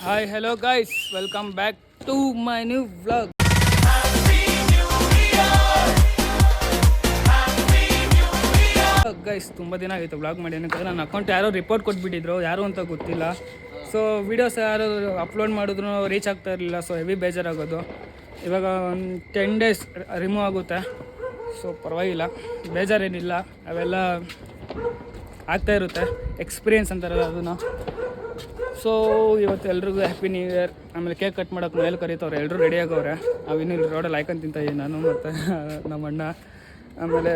Hi, hello guys, welcome back to my new vlog. Guys ತುಂಬ ದಿನ ಆಗಿತ್ತು vlog ಮಾಡಿ, ಏನಕ್ಕೆ ನನ್ನ ಅಕೌಂಟ್ ಯಾರೋ ರಿಪೋರ್ಟ್ ಕೊಟ್ಬಿಟ್ಟಿದ್ರು, ಯಾರು ಅಂತ ಗೊತ್ತಿಲ್ಲ. ಸೊ ವೀಡಿಯೋಸ್ ಯಾರು ಅಪ್ಲೋಡ್ ಮಾಡಿದ್ರು ರೀಚ್ ಆಗ್ತಾ ಇರಲಿಲ್ಲ. ಸೊ ಹೆವಿ ಬೇಜಾರಾಗೋದು. ಇವಾಗ ಒಂದು 10 days ರಿಮೂವ್ ಆಗುತ್ತೆ. ಸೊ ಪರವಾಗಿಲ್ಲ, ಬೇಜಾರೇನಿಲ್ಲ, ಅವೆಲ್ಲ ಆಗ್ತಾ ಇರುತ್ತೆ. ಎಕ್ಸ್ಪೀರಿಯೆನ್ಸ್ ಅಂತಾರಲ್ಲ ಅದನ್ನು. ಸೊ ಇವತ್ತು ಎಲ್ರಿಗೂ ಹ್ಯಾಪಿ ನ್ಯೂ ಇಯರ್. ಆಮೇಲೆ ಕೇಕ್ ಕಟ್ ಮಾಡೋಕೆ ಮನೇಲಿ ಕರೀತವ್ರೆ, ಎಲ್ಲರೂ ರೆಡಿ ಆಗವ್ರೆ. ನಾವಿನ್ನೂ ಇಲ್ಲಿ ರೋಡಲ್ಲಿ ಹಾಕೊಂಡು ತಿಂತಾಯಿದ್ದೀನಿ ನಾನು ಮತ್ತು ನಮ್ಮ ಅಣ್ಣ. ಆಮೇಲೆ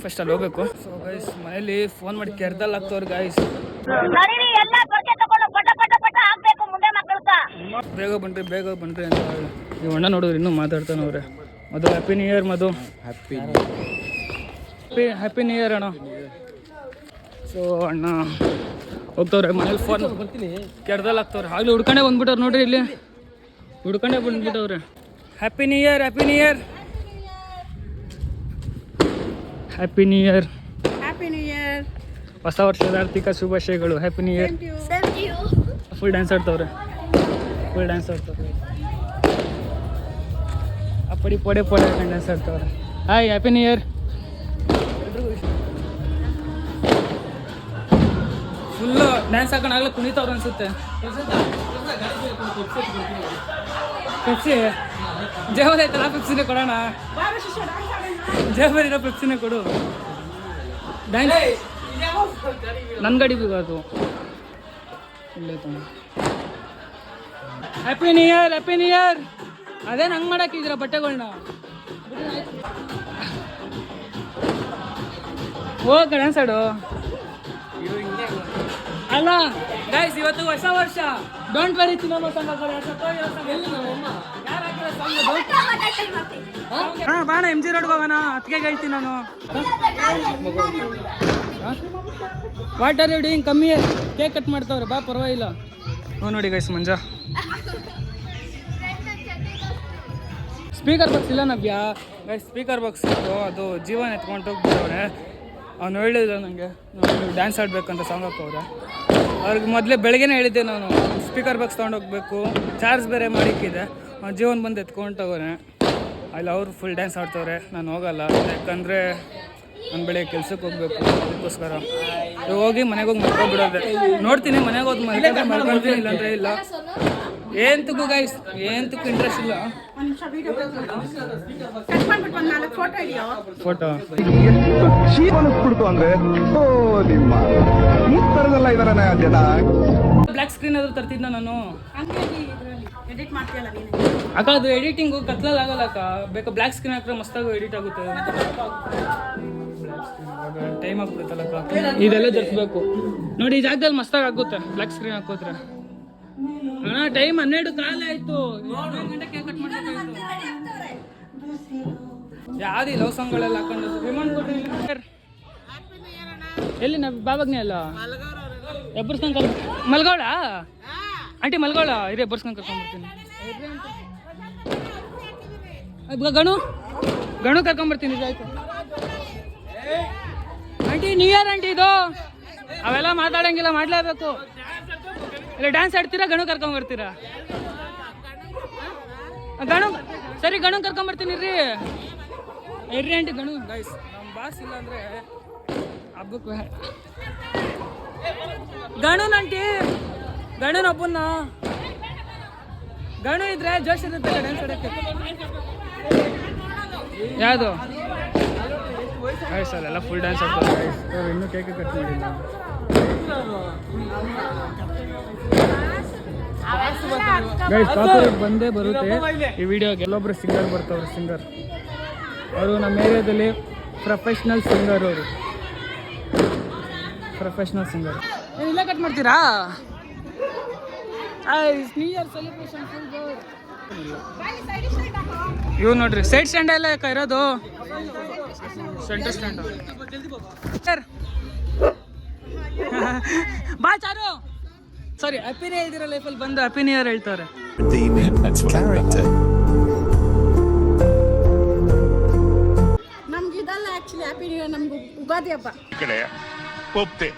ಫಸ್ಟ್ ಅಲ್ಲಿ ಹೋಗ್ಬೇಕು. ಸೊ ಗೈಸ್ ಮನೇಲಿ ಫೋನ್ ಮಾಡಿ ಕೆರ್ದಲ್ಲಿ ಹಾಕ್ತವ್ರು ಗೈಸ್, ಬೇಗ ಬನ್ರಿ ಅಂತ ಹೇಳಿ. ನೀವು ಅಣ್ಣ ನೋಡಿದ್ರೆ ಇನ್ನೂ ಮಾತಾಡ್ತಾನವ್ರೆ. ಮಧು ಹ್ಯಾಪಿ ನ್ಯೂ ಇಯರ್. ಮಧು ಹ್ಯಾಪಿ ನ್ಯೂ ಇಯರ್ ಅಣ್ಣ. ಸೊ ಅಣ್ಣ ಹೋಗ್ತವ್ರೆ, ಮನೇಲಿ ಫೋನ್ ಕೆರ್ದಲ್ಲಿ ಹಾಕ್ತವ್ರೆ. ಆಗಲಿ ಹುಡ್ಕೊಂಡೆ ಬಂದ್ಬಿಟ್ಟವ್ರು ನೋಡ್ರಿ, ಇಲ್ಲಿ ಹುಡ್ಕೊಂಡೆ ಬಂದ್ಬಿಟ್ಟವ್ರೆ. Happy new year, happy new year, happy new year, happy new year. ಹೊಸ ವರ್ಷದ ಆರ್ಥಿಕ ಶುಭಾಶಯಗಳು. Happy new year. Full dance ಆಡ್ತವ್ರೆ, ಅಪ್ಪಡಿ ಪೊಡೆ ಹಾಕೊಂಡು ಡ್ಯಾನ್ಸ್ ಆಡ್ತವ್ರೆ. Hi, happy new year. Full dance ಹಾಕೊಂಡು ಆಗಲೇ ಕುಣಿತವ್ರು ಅನ್ಸುತ್ತೆ. ಪೆಪ್ಸಿ ಜೇವರ ಐತಲ್ಲ, ಪೆಪ್ಸಿನೇ ಕೊಡೋಣ. ಜೇವರಿರೋ ಪೆಪ್ಸಿನೇ ಕೊಡು. ಡ್ಯಾನ್ಸ್ ನನ್ನ ಗಾಡಿ ಅದು ಇಲ್ಲೇ ತಾನೆ. Happy new year, happy new year. ಅದೇನು ಹಂಗೆ ಮಾಡಾಕಿದ್ದೀರ ಬಟ್ಟೆಗಳನ್ನ? ಹೋಗ ಡ್ಯಾನ್ಸ್ ಆಡು. ಅಲ್ಲ ಗೈಸ್, ಇವತ್ತು ಹೊಸ ವರ್ಷ. ಡೋಂಟ್ ವೆರಿ ಚಿನ್ನಮ್ಮ ಸಂಘ ಬಾಣ MG ರೋಡ್ಗೆ ಹೋಗೋಣ. ಅದಕ್ಕೆ ಹೇಳ್ತೀನಿ ನಾನು. What are you doing? ಕಮ್ಮಿ ಕೇಕ್ ಕಟ್ ಮಾಡ್ತಾವ್ರೆ, ಬಾ ಪರವಾಗಿಲ್ಲ. ನೋಡಿ ಗೈಸ್, ಮಂಜಾ ಸ್ಪೀಕರ್ ಬಾಕ್ಸ್ ಇಲ್ಲ ನವ್ಯ. ಗೈಸ್ ಸ್ಪೀಕರ್ ಬಾಕ್ಸ್ ಇತ್ತು, ಅದು ಜೀವನ ಎತ್ಕೊಂಡು ಹೋಗ್ಬಿಟ್ಟವ್ರೆ. ಅವ್ನು ಹೇಳಿದ್ರು ನನಗೆ ಡ್ಯಾನ್ಸ್ ಆಡಬೇಕಂತ ಸಾಂಗ್ ಹಾಕವ್ರೆ. ಅವ್ರಿಗೆ ಮೊದಲೇ ಬೆಳಗ್ಗೆನೇ ಹೇಳಿದ್ದೆ ನಾನು, ಸ್ಪೀಕರ್ ಬಾಕ್ಸ್ ತೊಗೊಂಡೋಗ್ಬೇಕು, ಚಾರ್ಜ್ ಬೇರೆ ಮಾಡಿಕ್ಕಿದೆ. ಅವ್ನು ಜೀವನ ಬಂದು ಎತ್ಕೊಂಡೋಗೋನೆ. ಅಲ್ಲಿ ಅವ್ರು ಫುಲ್ ಡ್ಯಾನ್ಸ್ ಆಡ್ತವ್ರೆ. ನಾನು ಹೋಗಲ್ಲ, ಯಾಕಂದರೆ ನಾನು ಬೆಳಗ್ಗೆ ಕೆಲ್ಸಕ್ಕೆ ಹೋಗ್ಬೇಕು. ಅದಕ್ಕೋಸ್ಕರ ಹೋಗಿ ಮನೆಗೆ ಹೋಗಿ ಮಲ್ಕೊಂಡ್ಬಿಡೋದೆ. ನೋಡ್ತೀನಿ, ಮನೆಗೆ ಹೋಗಿ ಮಲ್ಕೊಂಡ್ತೀನಿ, ಇಲ್ಲಾಂದರೆ ಇಲ್ಲ. ಏಂತಕ್ಕೂ ಗೈಸ್, ಏಂತಕ್ಕೂ ಇಂಟ್ರೆಸ್ಟ್ ಇಲ್ಲ. ಫೋಟೋ ಅಂದ್ರೆ ಈ ಥರದೆಲ್ಲ ಇದಾರೆ ಜನ. ಬ್ಲ್ಯಾಕ್ ಸ್ಕ್ರೀನ್ ಆದ್ರೂ ತರ್ತಿದ್ನ ನಾನು. ಅಕ್ಕ ಅದು ಎಡಿಟಿಂಗು ಕತ್ಲಲ್ಲಿ ಆಗಲ್ಲ ಅಕ್ಕ. ಬೇಕಾ ಬ್ಲ್ಯಾಕ್ ಸ್ಕ್ರೀನ್ ಹಾಕಿದ್ರೆ ಮಸ್ತಾಗಿ ಎಡಿಟ್ ಆಗುತ್ತೆ. ಟೈಮ್ ಆಗ್ಬಿಡುತ್ತಲ್ಲ ಅಕ್ಕ, ಇದೆಲ್ಲ ಜರ್ಸ್ಬೇಕು ನೋಡಿ. ಈ ಜಾಗದಲ್ಲಿ ಮಸ್ತಾಗಿ ಆಗುತ್ತೆ ಬ್ಲ್ಯಾಕ್ ಸ್ಕ್ರೀನ್ ಹಾಕೋದ್ರೆ. ಅಣ್ಣ ಟೈಮ್ 12 ಕಾಲ ಆಯ್ತು. 12 ಗಂಟೆ ಕೇಕ್ ಕಟ್ ಮಾಡ್ಬೇಕಾಯ್ತು. ಯಾವ್ದು ಲವ್ ಸಾಂಗ್ಗಳೆಲ್ಲ ಹಾಕೊಂಡು ರಿಮೈಂಡ್ ಕೊಡ್ರಿ. ಎಲ್ಲಿ ನಾವು ಬಾಬಾಗ್ನೇ ಅಲ್ಲ ಎಬ್ಬರ್ಸ್ಕೊಂಡ್ ಮಲ್ಗೋಳ ಆಂಟಿ, ಮಲ್ಗೋಳ ಇರೇ ಎಬ್ಬರ್ಸ್ಕೊಂಡ್ ಕರ್ಕೊಂಡ್ಬರ್ತೀನಿ. ಗಣು ಕರ್ಕೊಂಡ್ಬರ್ತೀನಿ. ಆಯ್ತು ಆಂಟಿ, ನ್ಯೂ ಇಯರ್ ಆಂಟಿ ಇದು. ಅವೆಲ್ಲ ಮಾತಾಡಂಗಿಲ್ಲ, ಮಾಡ್ಲೇಬೇಕು. ಇಲ್ಲ ಡ್ಯಾನ್ಸ್ ಆಡ್ತೀರಾ, ಗಣು ಕರ್ಕೊಂಡ್ಬರ್ತೀರಾ? ಗಣು ಸರಿ, ಗಣು ಕರ್ಕೊಂಡ್ಬರ್ತೀನಿ ಇರ್ರಿ ಆಂಟಿ. ಗಣು ಗೈಸ್, ನಮ್ಮ ಬಾಸ್ ಇಲ್ಲ ಅಂದರೆ ಹಬ್ಬಕ್ಕೆ ಗಣುನಂಟಿ, ಗಣುನೊಬ್ಬನ್ನ. ಗಣು ಇದ್ರೆ ಜೋಶ್ ಇರುತ್ತೆ ಡ್ಯಾನ್ಸ್ ಆಡೋಕ್ಕೆ. ಯಾವುದು ಗೈಸ್, ಅಲ್ಲೆಲ್ಲ ಫುಲ್ ಡ್ಯಾನ್ಸ್ ಆಡ್ತಾರೆ ಗೈಸ್. ಇನ್ನೂ ಕೇಕ್ ಕಟ್ ಮಾಡಿಲ್ಲ ಗೈಸ್. ಕಾಪಿರೈಟ್ ಬಂದೇ ಬರುತ್ತೆ ಈ ವಿಡಿಯೋಗೆ. ಎಲ್ಲೊಬ್ರು ಸಿಂಗರ್ ಬರ್ತಾವ್ರೆ, ಸಿಂಗರ್ ಅವರು ನಮ್ಮ ಏರಿಯಾದಲ್ಲಿ ಪ್ರೊಫೆಷ್ನಲ್ ಸಿಂಗರ್. ಅವರು ಪ್ರೊಫೆಷ್ನಲ್ ಸಿಂಗರ್. ಏನು ಇಲ್ಲೇ ಕಟ್ ಮಾಡ್ತೀರಾ? ನ್ಯೂ ಇಯರ್ ಸೆಲೆಬ್ರೇಷನ್ ಫುಲ್ ಜೋರ್. ಇವ್ ನೋಡ್ರಿ, ಸೈಡ್ ಸ್ಟ್ಯಾಂಡ್ ಎಲ್ಲ ಇರೋದು, ಸೆಂಟರ್ ಸ್ಟ್ಯಾಂಡ್. ಬಾ ಚಾರು. ಸಾರಿ, ಹ್ಯಾಪಿ ನ್ಯೂ ಇಯರ್ ಲೈಫಲ್ಲಿ ಬಂದು ಹ್ಯಾಪಿ ನ್ಯೂ ಇಯರ್ ಹೇಳ್ತಾರೆ. ನಮ್ಗೆ ಇದಲ್ಲ ಆಕ್ಚುಲಿ ಹ್ಯಾಪಿ ನ್ಯೂ ಇಯರ್, ನಮ್ಗೆ ಉಗಾದಿ ಹಬ್ಬ. ಒಪ್ತೆ,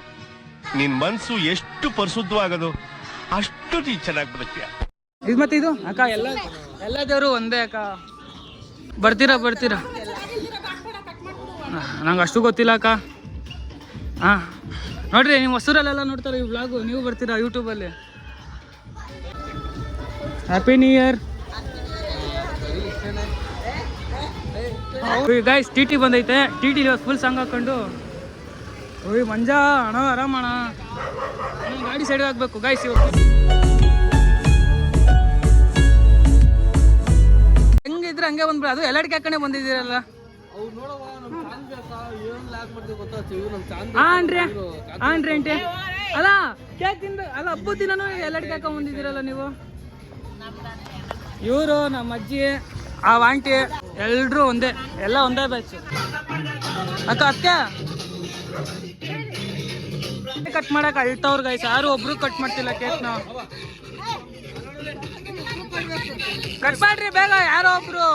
ನಿನ್ ಮನ್ಸು ಎಷ್ಟು ಪರಿಶುದ್ಧವಾಗದು. ಅಷ್ಟು ನೀ ಚೆನ್ನಾಗಿ ಬದುಕ್ತೀಯ. ಇದು ಮತ್ತೆ ಇದು ಅಕ್ಕ ಎಲ್ಲ ದೇವರು ಒಂದೇ ಅಕ್ಕ. ಬರ್ತೀರಾ ನಂಗೆ ಅಷ್ಟು ಗೊತ್ತಿಲ್ಲ ಅಕ್ಕ. ಹಾಂ ನೋಡ್ರಿ, ನೀವು ಹೊಸೂರಲ್ಲೆಲ್ಲ ನೋಡ್ತಾರೆ ಈ ವ್ಲಾಗು, ನೀವು ಬರ್ತೀರಾ ಯೂಟ್ಯೂಬಲ್ಲಿ. Happy new year guys. T ಬಂದೈತೆ. ಟಿ ಫುಲ್ ಸಾಂಗ್ ಹಾಕೊಂಡು ಓಯ್ ಮಂಜಾ ಅಣ್ಣ ಆರಾಮಣ. ಗಾಡಿ ಸೈಡ್ ಹಾಕ್ಬೇಕು ಗೈಸ್. ಇವತ್ತು ಹೆಂಗಿದ್ರೆ ಹಂಗೆ ಬಂದ್ಬಿಡ. ಅದು ಎಲ್ಲಡಿಕೆ ಹಾಕೊಂಡೆ ಬಂದಿದ್ದೀರಲ್ಲ. ಆನ್ರಿ ಆಂಟಿ ಅಲ್ಲ ಕೇಕ್ ತಿಂದು ಅಲ್ಲ ಹಬ್ಬದ ದಿನನೂ ಎಲ್ಲಡಿಕೆ ಹಾಕೊಂಡ್ ಬಂದಿದ್ದೀರಲ್ಲ ನೀವು. ಇವರು ನಮ್ಮ ಅಜ್ಜಿ ಆ ಆಂಟಿ ಎಲ್ರು ಒಂದೇ, ಎಲ್ಲ ಒಂದೇ ಬ್ಯಾಚ್ ಅಕ್ಕ. ಅಕ್ಕ ಕಟ್ ಮಾಡಕ್ ಅಳ್ತವ್ರ ಗೈಸ್. ಯಾರು ಒಬ್ರು ಕಟ್ ಮಾಡ್ತಿಲ್ಲ ಕೇಕ್ನ. ಕಟ್ ಮಾಡ್ರಿ ಬೇಗ ಯಾರೋ ಒಬ್ರು.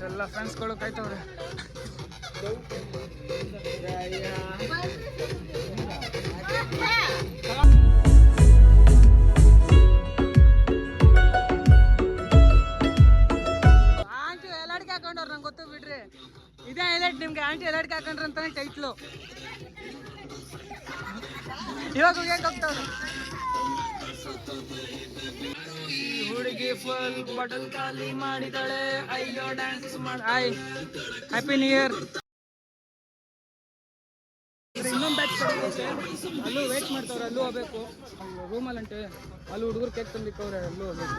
ಎಲ್ಲ ಫ್ರೆಂಡ್ಸ್ಗಳು ಕಾಯ್ತವ್ರೆ. ಆಂಟಿ ಎಲ್ಲಡಿಕೆ ಹಾಕೊಂಡವ್ರು, ನಂಗೆ ಗೊತ್ತು ಬಿಡ್ರಿ. ಇದೇ ಹೈಲೈಟ್ ನಿಮ್ಗೆ. ಆಂಟಿ ಎಲ್ಲಡಿಕೆ ಹಾಕೊಂಡ್ರ ಅಂತಾನೆ ಟೈಟ್ಲು. ಇವಾಗ ಹೇಗೆ ಹೋಗ್ತಾವ್ರು ಹುಡುಗಿ ಫುಲ್ ಬಾಟಲ್ ಖಾಲಿ ಮಾಡಿದಾಳೆ. ಅಯ್ಯೋ ಡ್ಯಾನ್ಸ್ ಮಾಡಿ. ಆಯ್ ಹ್ಯಾಪಿ ನ್ಯೂ ಇಯರ್. ಇನ್ನೊಂದು ಬ್ಯಾಚ್ ಅಲ್ಲೂ ವೇಟ್ ಮಾಡ್ತಾವ್ರೆ. ಅಲ್ಲೂ ಹೋಗ್ಬೇಕು ರೂಮಲ್ಲಂಟೆ. ಅಲ್ಲಿ ಹುಡುಗರು ಕೇಕ್ ತಂದಿಕ್ಕವ್ರೆ. ಅಲ್ಲೂ ಹೋಗ್ಬೇಕು.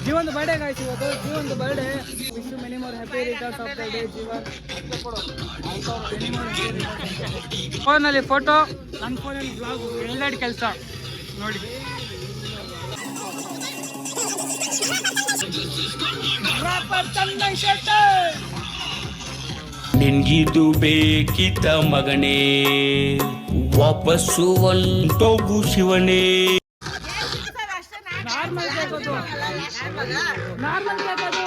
ಜೀವನ್ ಬರ್ಡೇ ಗಾಯ್ಸ್ ಇವತ್ತು. Jeevan birthday. Wish you many more happy returns of the day Jeevan. ಫೋನಲ್ಲಿ ಫೋಟೋ, ನನ್ನ ಫೋನಲ್ಲಿ ಬ್ಲಾಗ್, ಎಲ್ಲೆರಡು ಕೆಲಸ ನೋಡಿ. ನಿನ್ಗಿದು ಬೇಕಿತ್ತ ಮಗನೇ, ವಾಪಸ್ಸು ಒಂಟೋಗು ಶಿವನೇ. ನಾರ್ಮಲ್ ಬೇಕದು, ನಾರ್ಮಲ್ ಬೇಕದು.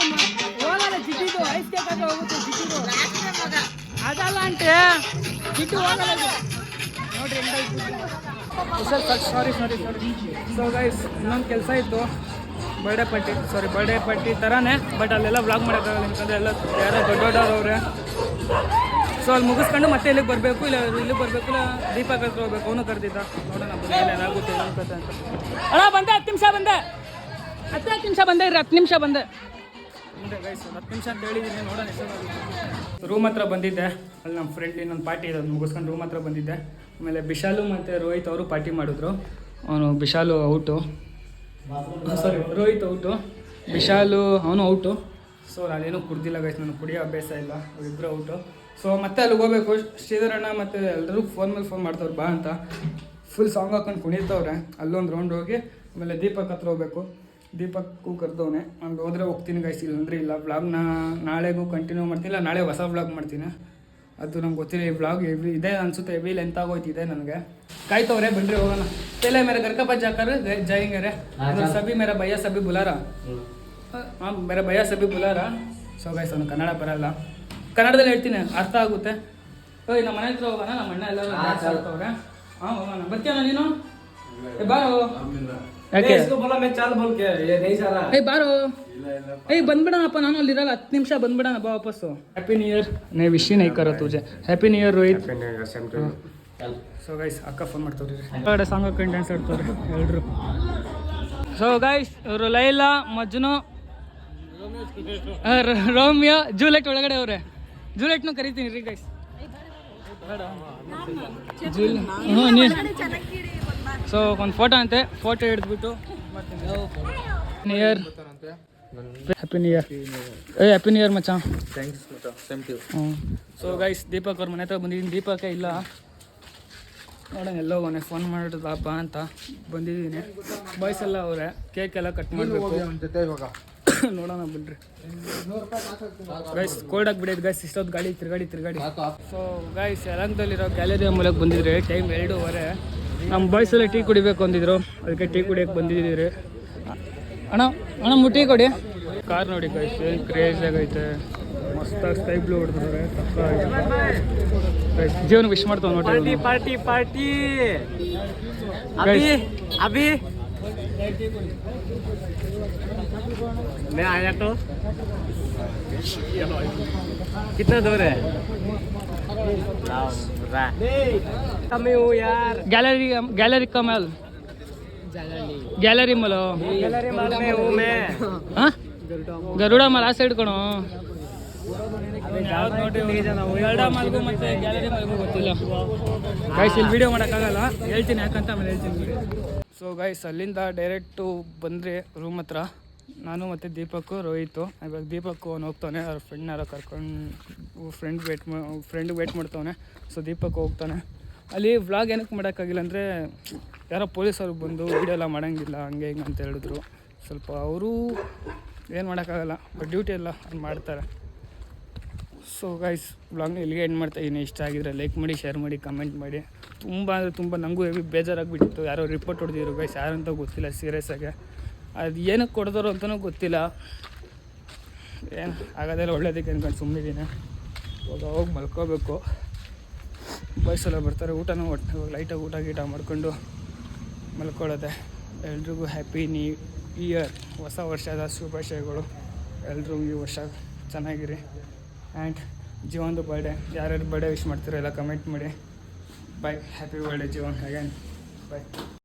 ಹೋಗಲ್ಲ ಜಿಟ್ಟಿದು. ಐಸ್ ಕೇಕ್ ಆದ್ರೆ ಹೋಗುತ್ತೆ ಜಿಟ್ಟಿದು. ಅದಲ್ಲ ಅಂತೆ ಜಿಟ್ಟು ಹೋಗಲ್ಲ ನೋಡ್ರಿ. ಸಾರಿ. ಸೊ ಗೈಸ್ ಇನ್ನೊಂದು ಕೆಲಸ ಇತ್ತು. ಬರ್ಡೇ ಪಾರ್ಟಿ ಥರನೇ, ಬಟ್ ಅಲ್ಲೆಲ್ಲ ವ್ಲಾಗ್ ಮಾಡೋಕ್ಕಾಗಲ್ಲ ಯಾಕಂದರೆ ಎಲ್ಲ ಯಾರೋ ದೊಡ್ಡವ್ರವ್ರೆ. ಸೊ ಅಲ್ಲಿ ಮುಗಿಸ್ಕೊಂಡು ಮತ್ತೆ ಇಲ್ಲಿಗೆ ಬರಬೇಕು. ಇಲ್ಲಿಗೆ ಬರಬೇಕು. ಇಲ್ಲ ದೀಪಕ್ ಹತ್ರ ಹೋಗ್ಬೇಕು. ಅವನು ಕರೆದಿದ್ದ. ನೋಡೋಣ ಬಂದ ಏನಾಗುತ್ತೆ ಅಂತ. ಅಣ್ಣ ಬಂದೆ, 10 ನಿಮಿಷ ಬಂದೆ. 10 ನಿಮಿಷ ಬಂದೆ ಇರ್ರಿ. 10 ನಿಮಿಷ ಬಂದೆ ಗೈಸ್. 10 ನಿಮಿಷ ಅಂತ ಹೇಳಿದ್ದೀನಿ. ನೋಡೋಣ ಎಷ್ಟೊಂದು. ರೂಮ್ ಹತ್ರ ಬಂದಿದ್ದೆ. ಅಲ್ಲಿ ನಮ್ಮ ಫ್ರೆಂಡ್ ಇನ್ನೊಂದು ಪಾರ್ಟಿ ಇದೆ, ಅದು ಮುಗಿಸ್ಕೊಂಡು ರೂಮ್ ಹತ್ರ ಬಂದಿದ್ದೆ. ಆಮೇಲೆ ವಿಶಾಲು ಮತ್ತು ರೋಹಿತ್ ಅವರು ಪಾರ್ಟಿ ಮಾಡಿದ್ರು. ಅವನು ವಿಶಾಲು ಔಟು, ರೋಹಿತ್ ಔಟು, ವಿಶಾಲು ಅವನು ಔಟು. ಸೊ ನಾನೇನು ಕುಡ್ದಿಲ್ಲ ಗೈಸ್. ನನಗೆ ಕುಡಿಯೋ ಅಭ್ಯಾಸ ಇಲ್ಲ. ಅವರಿಬ್ಬರು ಔಟು. ಸೊ ಮತ್ತೆ ಅಲ್ಲಿಗೆ ಹೋಗ್ಬೇಕು. ಶ್ರೀಧರಣ್ಣ ಮತ್ತು ಎಲ್ಲರೂ ಫೋನ್ ಮೇಲೆ ಫೋನ್ ಮಾಡ್ತವ್ರು ಬಾ ಅಂತ. ಫುಲ್ ಸಾಂಗ್ ಹಾಕೊಂಡು ಕುಣಿತವ್ರೆ. ಅಲ್ಲೊಂದು ರೌಂಡ್ ಹೋಗಿ ಆಮೇಲೆ ದೀಪಕ್ ಹತ್ರ ಹೋಗ್ಬೇಕು. ದೀಪಕ್ಕು ಕರೆದವನೆ. ಅಲ್ಲಿ ಹೋದರೆ ಹೋಗ್ತೀನಿ ಗೈಸ್, ಇಲ್ಲಂದ್ರೆ ಇಲ್ಲ. ವ್ಲಾಗ್ನ ನಾಳೆಗೂ ಕಂಟಿನ್ಯೂ ಮಾಡ್ತೀನಿ. ಇಲ್ಲ ನಾಳೆ ಹೊಸ ವ್ಲಾಗ್ ಮಾಡ್ತೀನಿ. ಅದು ನಮ್ಗೆ ಗೊತ್ತಿಲ್ಲ. ಈ ವ್ಲಾಗ್ ಹೆವಿ ಇದೆ ಅನಿಸುತ್ತೆ. ಹೆವಿ ಲೆಂತ್ ಆಗೋಯ್ತಿದೆ ನನಗೆ. ಕಾಯ್ತವ್ರೆ ಬನ್ರಿ ಹೋಗೋಣ. ಪೆಲೆ ಮೇರೆ ಗರ್ಕಪ್ಪ ಜಾಕರ್ ಜಾಯಿಂಗರೆ ಸಭಿ ಮೇರಾ ಭಯ್ಯ ಸಭಿ ಬುಲಾರ. ಹಾಂ ಮೇರಾ ಭಯ್ಯ ಸಭಿ ಬುಲಾರ. ಸೊ ಗೈಸ್ ಅವನು ಕನ್ನಡ ಬರಲ್ಲ. ಕನ್ನಡದಲ್ಲಿ ಹೇಳ್ತೀನಿ, ಅರ್ಥ ಆಗುತ್ತೆ. ಓಯ್ ನಮ್ಮ ಮನೆ ಹತ್ರ ಹೋಗೋಣ. ನಮ್ಮ ಅಣ್ಣ ಎಲ್ಲರೂ ಆಗ್ತವ್ರೆ. ಹಾಂ ಹೋಗೋಣ. ಬರ್ತೀಯಣ್ಣ ನೀನು? ಬಾರೋ. ಯಾಕೆ ಬಾರೋ. ಬಂದ್ಬಿಡೋಣಪ್ಪ. ನಾನು ಅಲ್ಲಿರಲ್ಲ. 10 ನಿಮಿಷ ಬಂದ್ಬಿಡೋಣ ಬಾ ವಾಪಸ್ಸು. Happy new year. ನೇ ವಿಶ್ नहीं करो तुझे. Happy new year Rohit. So guys ಅಕ್ಕ ಫೋನ್ ಮಾಡ್ತವ್ರಿ. ಹೊರಗಡೆ ಸಾಂಗ್ ಹಾಕೊಂಡು ಡ್ಯಾನ್ಸ್ ಆಡ್ತವ್ರೆ ಎಲ್ಲರೂ. ಸೊ ಗೈಸ್ ಇವರು ಲೈಲಾ, ಮಜ್ನು, ರೋಮಿಯೋ, ಜೂಲೆಟ್ ಒಳಗಡೆ ಅವ್ರೆ. ಜೂಲೆಟ್ನು ಕರಿತೀನಿ ರೀ ಗೈಸ್. ಸೊ ಒಂದು ಫೋಟೋ ಅಂತೆ. ಫೋಟೋ ಹಿಡಿದ್ಬಿಟ್ಟು new year. Happy new year. Happy new year ಮಚ್ಚ. ಥ್ಯಾಂಕ್ಸ್ ಮಚ್ಚ. Same to you. So guys Deepak ಅವ್ರ ಮನೆ ಹತ್ರ ಬಂದಿದ್ದೀನಿ. ದೀಪಕ್ಕೆ ಇಲ್ಲ ನೋಡೋಣ ಎಲ್ಲೋ ಮನೆ ಫೋನ್ ಮಾಡಿದ ಬಾ ಅಂತ ಬಂದಿದ್ದೀನಿ. ಬಾಯ್ಸ್ ಎಲ್ಲ ಅವರೇ. ಕೇಕ್ ಎಲ್ಲ ಕಟ್ ಮಾಡಬೇಕು. ನೋಡೋಣ ಬನ್ರಿ ಗೈಸ್. Cold ಆಗಿಬಿಡೈತೆ guys. ಇಷ್ಟೊತ್ತು ಗಾಡಿ ತಿರುಗಾಡಿ. ಸೊ ಗೈಸ್ ಯಲಹಂಕದಲ್ಲಿರೋ ಗ್ಯಾಲರಿಯ ಮೂಲಕ ಬಂದಿದ್ರೆ ಟೈಮ್ 2:30. ನಮ್ಮ ಬಾಯ್ಸ್ ಎಲ್ಲ ಟೀ ಕುಡಿಬೇಕು ಅಂದಿದ್ರು. ಅದಕ್ಕೆ ಟೀ ಕುಡಿಯೋಕ್ಕೆ ಬಂದಿದ್ದೀರಿ. ಅಣ್ಣ ಟೀ ಕೊಡಿ. ಕಾರ್ ನೋಡಿ ಗೈಸ್ ಏನು ಕ್ರೇಜ್ ಆಗೈತೆ. ಮಸ್ತಾಗಿ ಸ್ಕೈ ಬ್ಲೂ ಹೊಡೆದ್ರೆ ಜೀವನ ವಿಶ್ ಮಾಡ್ತಾವ ನೋಡಿ पार्टी पार्टी अभी अभी मैं आया तो कितना दूर है कमी हूँ यार गैलरी का माल गैलरी माल गैलरी माल में हूँ मैं हाँ ಗರುಡ ಮಾಲ್ ಆ ಸೈಡ್ ಕಣೋ ಗರುಡ ಮಾಲ್ಗೂ ಮತ್ತೆ ಗ್ಯಾಲರಿ ಮಾಲ್ಗೂ ಗೊತ್ತಿಲ್ಲ ಗೈಸ್ ಇಲ್ಲಿ ವಿಡಿಯೋ ಮಾಡೋಕ್ಕಾಗಲ್ಲ ಹೇಳ್ತೀನಿ ಯಾಕಂತ ಆಮೇಲೆ ಹೇಳ್ತೀನಿ ಸೊ ಗೈಸ್ ಅಲ್ಲಿಂದ ಡೈರೆಕ್ಟು ಬಂದರೆ ರೂಮ್ ಹತ್ರ ನಾನು ಮತ್ತು ದೀಪಕ್ಕು ರೋಹಿತು ಇವಾಗ ದೀಪಕ್ಕು ಅವ್ನು ಹೋಗ್ತಾನೆ ಅವ್ರ ಫ್ರೆಂಡ್ನಾರ ಕರ್ಕೊಂಡು ಫ್ರೆಂಡ್ ವೇಟ್ ಮಾಡ್ತಾನೆ ಸೊ ದೀಪಕ್ ಹೋಗ್ತಾನೆ ಅಲ್ಲಿ ವ್ಲಾಗ್ ಏನಕ್ಕೆ ಮಾಡೋಕ್ಕಾಗಿಲ್ಲ ಅಂದರೆ ಯಾರೋ ಪೊಲೀಸರು ಬಂದು ವಿಡಿಯೋ ಎಲ್ಲ ಮಾಡೋಂಗಿಲ್ಲ ಹಂಗೆ ಹಿಂಗೆ ಅಂತ ಹೇಳಿದ್ರು ಸ್ವಲ್ಪ ಅವರು ಏನು ಮಾಡೋಕ್ಕಾಗಲ್ಲ ಬಟ್ ಡ್ಯೂಟಿ ಎಲ್ಲ ಮಾಡ್ತಾರೆ ಸೊ ಗೈಸ್ ವ್ಲಾಗ್ನ ಇಲ್ಲಿಗೆ ಎಂಡ್ ಮಾಡ್ತಾಯಿದ್ದೀನಿ ಇಷ್ಟ ಆಗಿದ್ರೆ ಲೈಕ್ ಮಾಡಿ ಶೇರ್ ಮಾಡಿ ಕಮೆಂಟ್ ಮಾಡಿ ತುಂಬ ಅಂದರೆ ತುಂಬ ನನಗೂ ಹೆವಿ ಬೇಜಾರಾಗಿಬಿಟ್ಟಿತ್ತು ಯಾರೋ ರಿಪೋರ್ಟ್ ಹೊಡೆದಿದ್ರು ಗೈಸ್ ಯಾರಂತ ಗೊತ್ತಿಲ್ಲ ಸೀರಿಯಸ್ ಆಗಿ ಅದು ಏನಕ್ಕೆ ಕೊಡ್ತಾರೋ ಅಂತಲೂ ಗೊತ್ತಿಲ್ಲ ಏನು ಆಗೋದೆಲ್ಲ ಒಳ್ಳೇದಕ್ಕೆ ಅನ್ಕೊಂಡು ಸುಮ್ಮನಿದ್ದೀನಿ ಇವಾಗ ಹೋಗಿ ಮಲ್ಕೋಬೇಕು ಬಸ್ಸೆಲ್ಲ ಬರ್ತಾರೆ ಊಟನೂ ಇವಾಗ ಲೈಟಾಗಿ ಊಟ ಗೀಟ ಮಾಡ್ಕೊಂಡು ಮಲ್ಕೊಳ್ಳೋದೆ ಎಲ್ರಿಗೂ ಹ್ಯಾಪಿ ನ್ಯೂ ಇಯರ್ ಹೊಸ ವರ್ಷದ ಶುಭಾಶಯಗಳು ಎಲ್ಲರೂ ಈ ವರ್ಷ ಚೆನ್ನಾಗಿರಿ ಆ್ಯಂಡ್ ಜೀವನದು ಬರ್ಡೇ ಯಾರ್ಯಾರು ಬರ್ಡೇ ವಿಶ್ ಮಾಡ್ತೀರೋ ಎಲ್ಲ ಕಮೆಂಟ್ ಮಾಡಿ bye happy birthday Jeevan again ಬಾಯ್